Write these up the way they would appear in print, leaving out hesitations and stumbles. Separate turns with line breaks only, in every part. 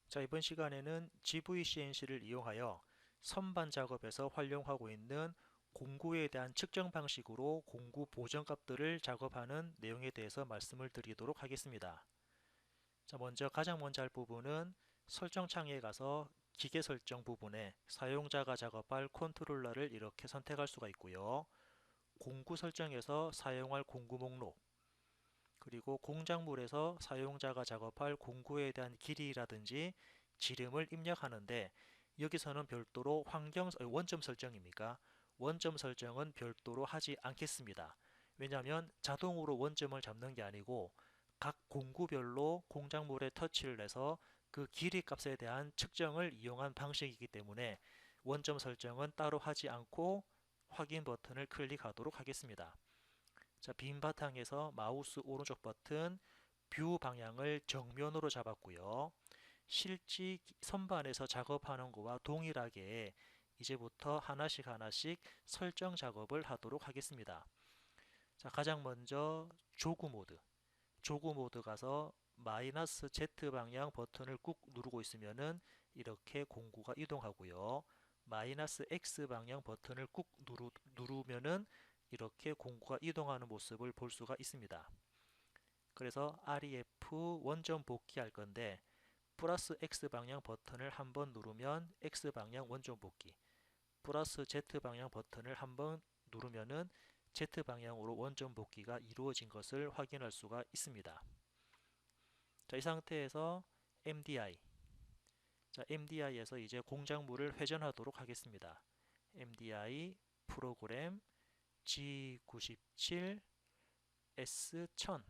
자, 이번 시간에는 GVCNC를 이용하여 선반 작업에서 활용하고 있는 공구에 대한 측정 방식으로 공구 보정값들을 작업하는 내용에 대해서 말씀을 드리도록 하겠습니다. 자, 가장 먼저 할 부분은 설정 창에 가서 기계 설정 부분에 사용자가 작업할 컨트롤러를 이렇게 선택할 수가 있고요. 공구 설정에서 사용할 공구 목록, 그리고 공작물에서 사용자가 작업할 공구에 대한 길이라든지 지름을 입력하는데, 여기서는 별도로 원점 설정입니까? 원점 설정은 별도로 하지 않겠습니다. 왜냐하면 자동으로 원점을 잡는 게 아니고 각 공구별로 공작물에 터치를 해서 그 길이 값에 대한 측정을 이용한 방식이기 때문에 원점 설정은 따로 하지 않고 확인 버튼을 클릭하도록 하겠습니다. 자, 빈 바탕에서 마우스 오른쪽 버튼 뷰 방향을 정면으로 잡았고요. 실제 선반에서 작업하는 것과 동일하게 이제부터 하나씩 설정 작업을 하도록 하겠습니다. 자, 가장 먼저 조구 모드. 조구 모드 가서 마이너스 Z 방향 버튼을 꾹 누르고 있으면은 이렇게 공구가 이동하고요. 마이너스 X 방향 버튼을 꾹 누르면은 이렇게 공구가 이동하는 모습을 볼 수가 있습니다. 그래서 REF 원점 복귀할 건데, 플러스 X 방향 버튼을 한번 누르면 X 방향 원점 복귀, 플러스 Z 방향 버튼을 한번 누르면은 Z 방향으로 원점 복귀가 이루어진 것을 확인할 수가 있습니다. 자, 이 상태에서 MDI, 자, MDI에서 이제 공작물을 회전하도록 하겠습니다. MDI 프로그램 G97 S1000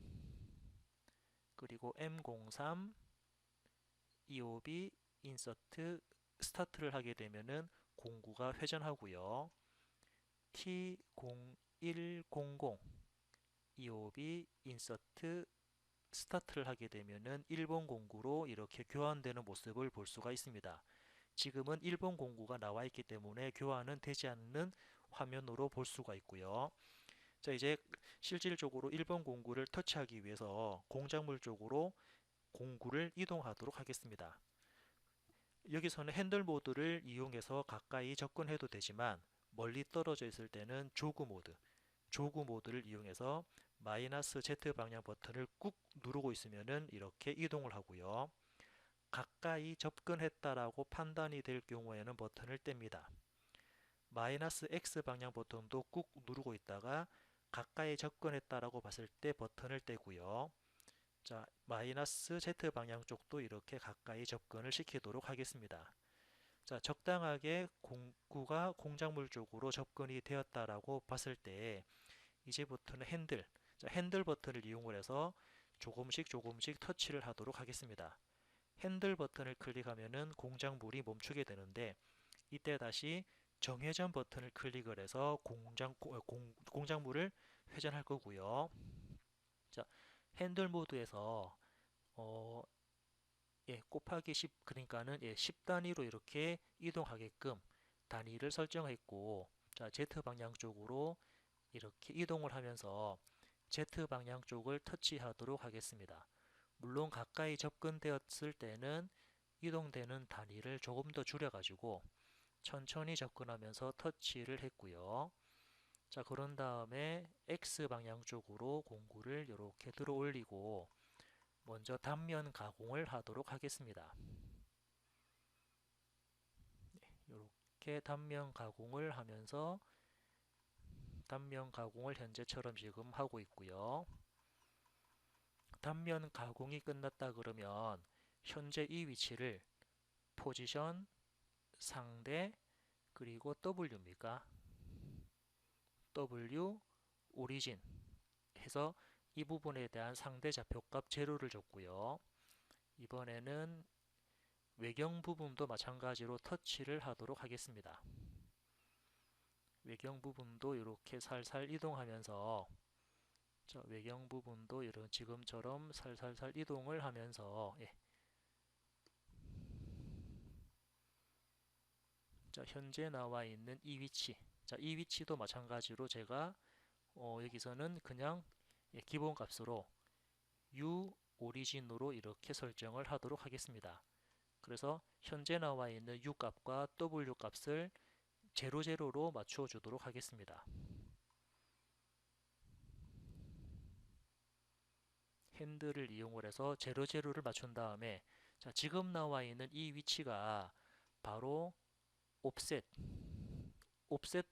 그리고 M03 EOB 인서트 스타트를 하게 되면은 공구가 회전하고요. T0100 EOB 인서트 스타트를 하게 되면은 일본 공구로 이렇게 교환되는 모습을 볼 수가 있습니다. 지금은 일본 공구가 나와 있기 때문에 교환은 되지 않는 화면으로 볼 수가 있고요. 자, 이제 실질적으로 일본 공구를 터치하기 위해서 공작물 쪽으로 공구를 이동하도록 하겠습니다. 여기서는 핸들 모드를 이용해서 가까이 접근해도 되지만 멀리 떨어져 있을 때는 조그 모드를 이용해서 마이너스 Z 방향 버튼을 꾹 누르고 있으면은 이렇게 이동을 하고요. 가까이 접근했다라고 판단이 될 경우에는 버튼을 뗍니다. 마이너스 X 방향 버튼도 꾹 누르고 있다가 가까이 접근했다라고 봤을 때 버튼을 떼고요. 자, 마이너스 Z 방향 쪽도 이렇게 가까이 접근을 시키도록 하겠습니다. 자, 적당하게 공구가 공작물 쪽으로 접근이 되었다라고 봤을 때 이제부터는 핸들 버튼을 이용을 해서 조금씩 터치를 하도록 하겠습니다. 핸들 버튼을 클릭하면은 공작물이 멈추게 되는데, 이때 다시 정회전 버튼을 클릭을 해서 공작물을 회전할 거고요. 자, 핸들 모드에서 곱하기 10, 그러니까는 10 단위로 이렇게 이동하게끔 단위를 설정했고, 자, Z 방향 쪽으로 이렇게 이동을 하면서 Z 방향 쪽을 터치하도록 하겠습니다. 물론 가까이 접근되었을 때는 이동되는 단위를 조금 더 줄여가지고 천천히 접근하면서 터치를 했고요. 자, 그런 다음에 X 방향 쪽으로 공구를 이렇게 들어 올리고 먼저 단면 가공을 하도록 하겠습니다. 이렇게 단면 가공을 하면서 단면 가공을 현재처럼 지금 하고 있고요. 단면 가공이 끝났다 그러면 현재 이 위치를 포지션, 상대, 그리고 W입니까? W, 오리진 해서 이 부분에 대한 상대 좌표값 제로를 줬고요. 이번에는 외경 부분도 마찬가지로 터치를 하도록 하겠습니다. 외경 부분도 이렇게 살살 이동하면서, 자, 외경 부분도 이런 지금처럼 살살살 이동을 하면서, 자, 현재 나와 있는 이 위치, 자, 이 위치도 마찬가지로 제가 여기서는 그냥 기본 값으로 U 오리진으로 이렇게 설정을 하도록 하겠습니다. 그래서 현재 나와 있는 U 값과 W 값을 00로 맞추어 주도록 하겠습니다. 핸들을 이용을 해서 00를 맞춘 다음에 자, 지금 나와 있는 이 위치가 바로 옵셋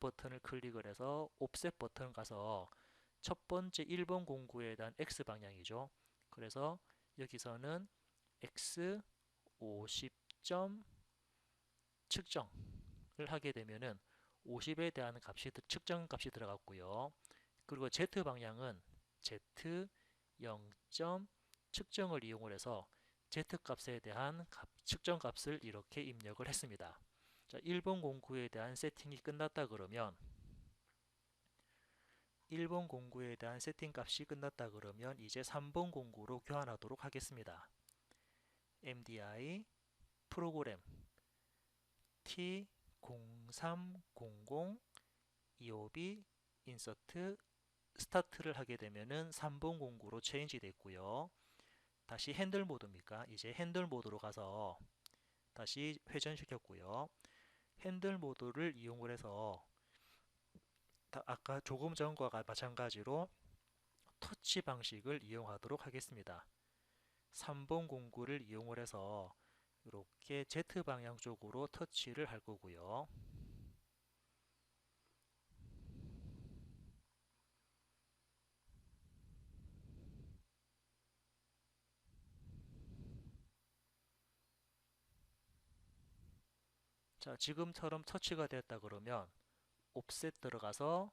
버튼을 클릭을 해서 옵셋 버튼 가서 첫 번째 1번 공구에 대한 X 방향이죠. 그래서 여기서는 X 50점 측정을 하게 되면은 50에 대한 값이 측정 값이 들어갔고요. 그리고 Z 방향은 Z 0점 측정을 이용을 해서 Z 값에 대한 측정 값을 이렇게 입력을 했습니다. 자, 1번 공구에 대한 세팅이 끝났다 그러면 1번 공구에 대한 세팅 값이 끝났다 그러면 이제 3번 공구로 교환하도록 하겠습니다. MDI 프로그램 T0300 EOB 인서트 스타트를 하게 되면은 3번 공구로 체인지 됐고요. 다시 핸들 모드입니까? 이제 핸들 모드로 가서 다시 회전시켰고요. 핸들 모드를 이용을 해서 아까 조금 전과 마찬가지로 터치 방식을 이용하도록 하겠습니다. 3번 공구를 이용을 해서 이렇게 Z 방향 쪽으로 터치를 할 거고요. 자, 지금처럼 터치가 됐다 그러면 옵셋 들어가서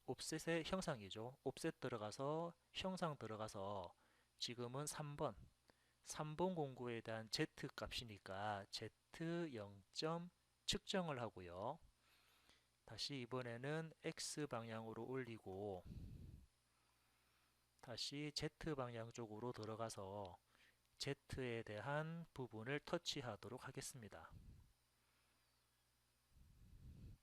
옵셋의 형상이죠. 옵셋 들어가서 형상 들어가서 지금은 3번 공구에 대한 Z 값이니까 Z 0점 측정을 하고요. 다시 이번에는 X 방향으로 올리고 다시 Z 방향 쪽으로 들어가서 Z에 대한 부분을 터치하도록 하겠습니다.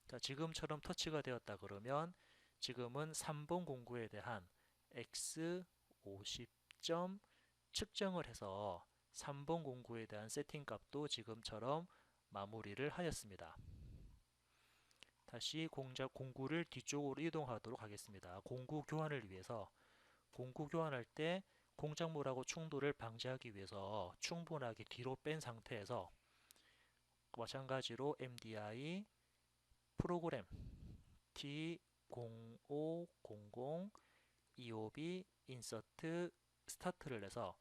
자, 지금처럼 터치가 되었다 그러면 지금은 3번 공구에 대한 X 50점 측정을 해서 3번 공구에 대한 세팅 값도 지금처럼 마무리를 하였습니다. 다시 공구를 뒤쪽으로 이동하도록 하겠습니다. 공구 교환을 위해서 공구 교환할 때 공작물하고 충돌을 방지하기 위해서 충분하게 뒤로 뺀 상태에서 마찬가지로 MDI 프로그램 T0500 EOB 인서트 스타트를 해서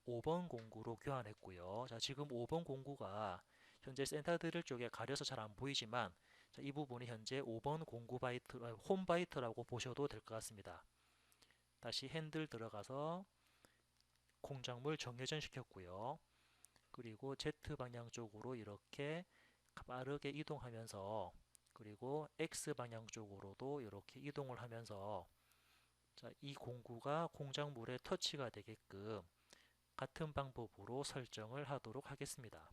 5번 공구로 교환했고요. 자, 지금 5번 공구가 현재 센터 드릴 쪽에 가려서 잘 안 보이지만 자, 이 부분이 현재 5번 공구 바이트, 홈 바이트라고 보셔도 될 것 같습니다. 다시 핸들 들어가서 공작물 정회전 시켰고요. 그리고 Z 방향 쪽으로 이렇게 빠르게 이동하면서 그리고 X 방향 쪽으로도 이렇게 이동을 하면서 자, 이 공구가 공작물에 터치가 되게끔 같은 방법으로 설정을 하도록 하겠습니다.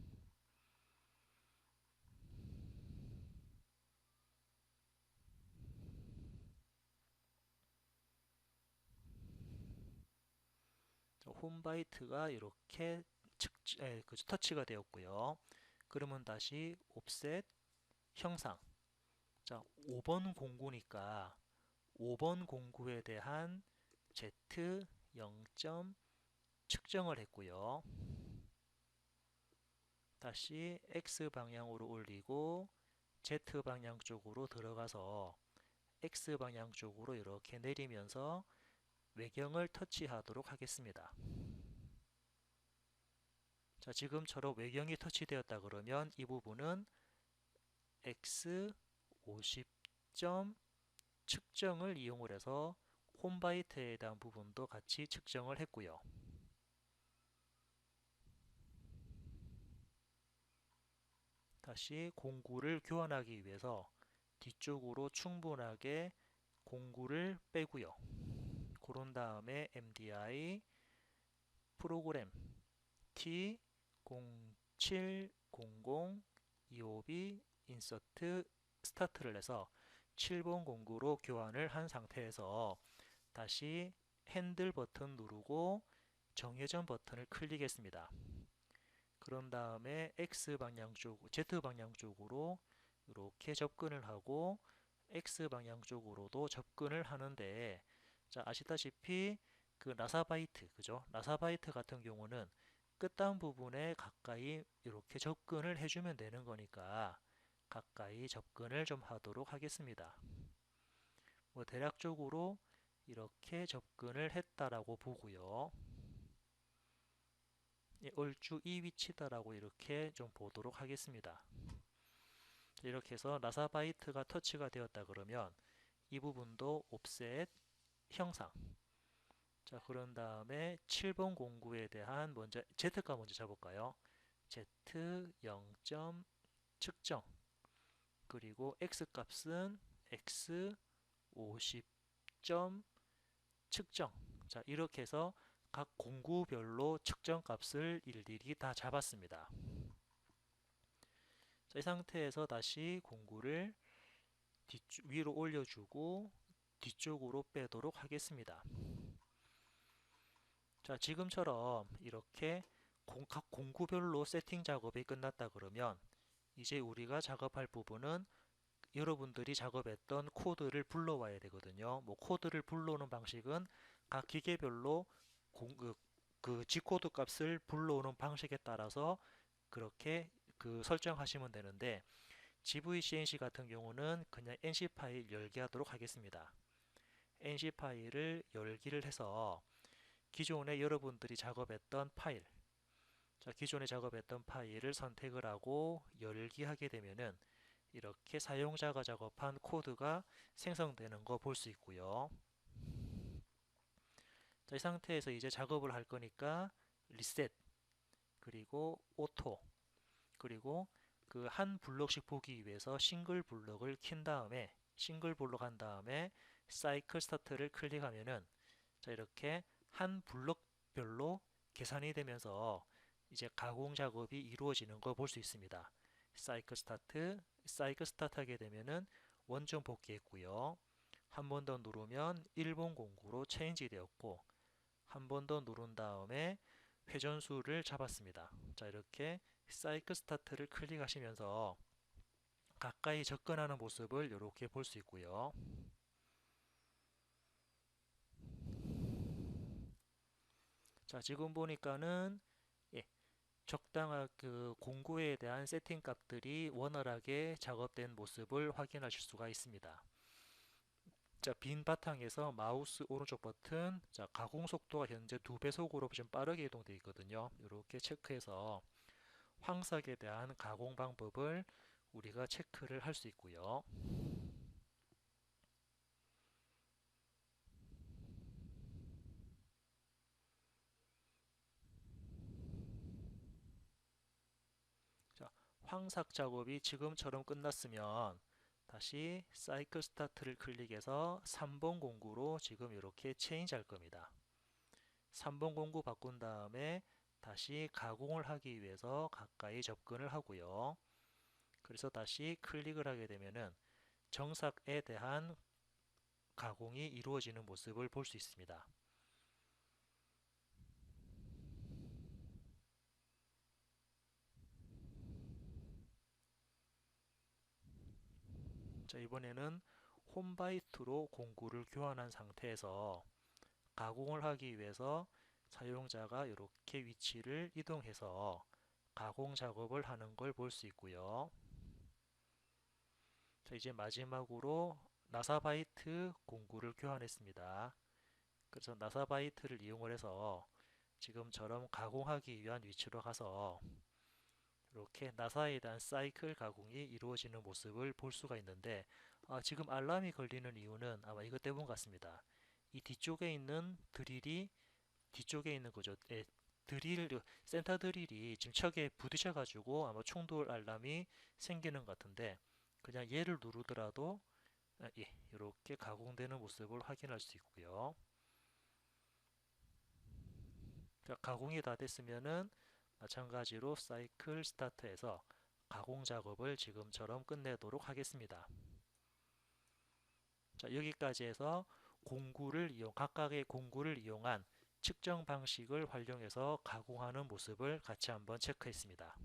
홈바이트가 이렇게 터치가 되었고요. 그러면 다시 옵셋 형상 자 5번 공구니까 5번 공구에 대한 Z 0점 측정을 했고요. 다시 X 방향으로 올리고 Z 방향 쪽으로 들어가서 X 방향 쪽으로 이렇게 내리면서 외경을 터치하도록 하겠습니다. 자, 지금처럼 외경이 터치되었다 그러면 이 부분은 X 50점 측정을 이용을 해서 홈바이트에 대한 부분도 같이 측정을 했고요. 다시 공구를 교환하기 위해서 뒤쪽으로 충분하게 공구를 빼고요. 그런 다음에 MDI 프로그램 T0700 EOB 인서트 스타트를 해서 7번 공구로 교환을 한 상태에서 다시 핸들 버튼 누르고 정회전 버튼을 클릭했습니다. 그런 다음에 X방향 쪽, Z방향 쪽으로 이렇게 접근을 하고 X방향 쪽으로도 접근을 하는데, 자, 아시다시피 그 나사바이트, 그죠? 나사바이트 같은 경우는 끝단 부분에 가까이 이렇게 접근을 해주면 되는 거니까 가까이 접근을 좀 하도록 하겠습니다. 뭐 대략적으로 이렇게 접근을 했다라고 보고요. 얼추 이 위치다라고 이렇게 좀 보도록 하겠습니다. 이렇게 해서 나사바이트가 터치가 되었다 그러면 이 부분도 옵셋 형상. 자, 그런 다음에 7번 공구에 대한 먼저 Z가 먼저 잡을까요? Z 0점 측정. 그리고 X 값은 X 50점 측정. 자, 이렇게 해서 각 공구별로 측정 값을 일일이 다 잡았습니다. 자, 이 상태에서 다시 공구를 위로 올려주고 뒤쪽으로 빼도록 하겠습니다. 자, 지금처럼 이렇게 각 공구별로 세팅 작업이 끝났다 그러면 이제 우리가 작업할 부분은 여러분들이 작업했던 코드를 불러와야 되거든요. 뭐 코드를 불러오는 방식은 각 기계별로 그 G코드 값을 불러오는 방식에 따라서 그렇게 설정하시면 되는데, GVCNC 같은 경우는 그냥 NC 파일 열기 하도록 하겠습니다. NC 파일을 열기를 해서 기존에 여러분들이 작업했던 파일, 자, 기존에 작업했던 파일을 선택을 하고 열기 하게 되면은 이렇게 사용자가 작업한 코드가 생성되는 거 볼 수 있고요. 자, 이 상태에서 이제 작업을 할 거니까 리셋, 그리고 오토, 그리고 그 한 블럭씩 보기 위해서 싱글 블럭을 킨 다음에 싱글 블럭 한 다음에 사이클 스타트를 클릭하면은, 자, 이렇게 한 블럭별로 계산이 되면서 이제 가공 작업이 이루어지는 걸 볼 수 있습니다. 사이클 스타트 하게 되면은 원점 복귀했고요. 한 번 더 누르면 1번 공구로 체인지 되었고, 한 번 더 누른 다음에 회전수를 잡았습니다. 자, 이렇게 사이클 스타트를 클릭하시면서 가까이 접근하는 모습을 이렇게 볼 수 있고요. 자, 지금 보니까는 적당한 그 공구에 대한 세팅 값들이 원활하게 작업된 모습을 확인하실 수가 있습니다. 자, 빈 바탕에서 마우스 오른쪽 버튼, 자, 가공 속도가 현재 2배속으로 좀 빠르게 이동되어 있거든요. 이렇게 체크해서 황석에 대한 가공 방법을 우리가 체크를 할 수 있고요. 자, 황삭 작업이 지금처럼 끝났으면 다시 사이클 스타트를 클릭해서 3번 공구로 지금 이렇게 체인지 할 겁니다. 3번 공구 바꾼 다음에 다시 가공을 하기 위해서 가까이 접근을 하고요. 그래서 다시 클릭을 하게 되면은 정삭에 대한 가공이 이루어지는 모습을 볼 수 있습니다. 자, 이번에는 홈바이트로 공구를 교환한 상태에서 가공을 하기 위해서 사용자가 이렇게 위치를 이동해서 가공 작업을 하는 걸 볼 수 있고요. 자, 이제 마지막으로 나사바이트 공구를 교환했습니다. 그래서 나사바이트를 이용을 해서 지금처럼 가공하기 위한 위치로 가서 이렇게 나사에 대한 사이클 가공이 이루어지는 모습을 볼 수가 있는데, 지금 알람이 걸리는 이유는 아마 이것 때문 같습니다. 이 뒤쪽에 있는 드릴이 뒤쪽에 있는 거죠. 센터 드릴이 지금 척에 부딪혀 가지고 아마 충돌 알람이 생기는 것 같은데, 그냥 얘를 누르더라도 이렇게 가공되는 모습을 확인할 수 있고요. 자, 가공이 다 됐으면은 마찬가지로 사이클 스타트에서 가공 작업을 지금처럼 끝내도록 하겠습니다. 자, 여기까지 해서 각각의 공구를 이용한 측정 방식을 활용해서 가공하는 모습을 같이 한번 체크했습니다.